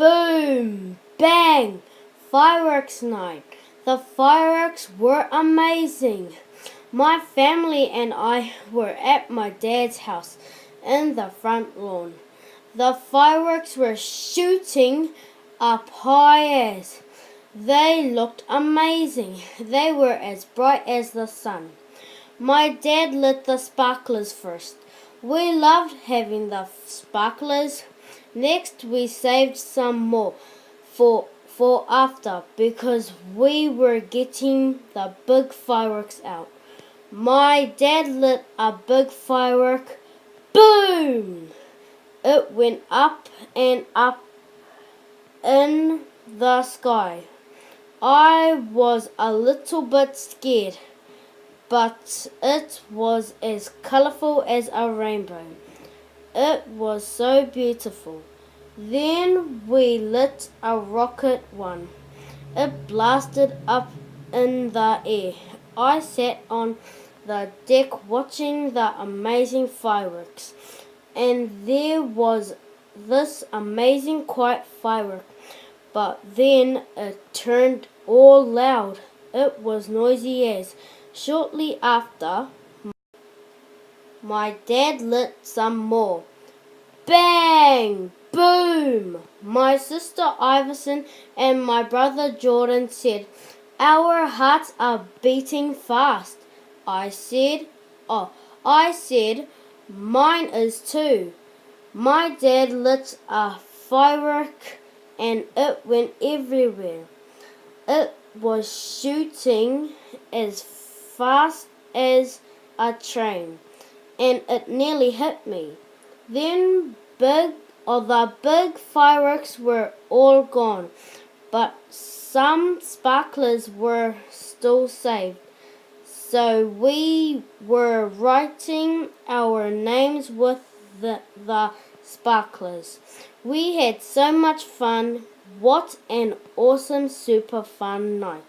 Boom! Bang! Fireworks night. The fireworks were amazing. My family and I were at my dad's house in the front lawn. The fireworks were shooting up high as. They looked amazing. They were as bright as the sun. My dad lit the sparklers first. We loved having the sparklers. Next, we saved some more for after because we were getting the big fireworks out. My dad lit a big firework. Boom! It went up and up in the sky. I was a little bit scared, but it was as colorful as a rainbow. It was so beautiful. Then we lit a rocket one. It blasted up in the air. I sat on the deck watching the amazing fireworks, and there was this amazing quiet firework. But then it turned all loud. It was noisy as. Shortly after, my dad lit some more. Bang! Boom! My sister Iverson and my brother Jordan said, "Our hearts are beating fast." I said, "Mine is too." My dad lit a firework and it went everywhere. It was shooting as fast as a train, and it nearly hit me. Then the big fireworks were all gone, but some sparklers were still saved. So we were writing our names with the sparklers. We had so much fun. What an awesome, super fun night.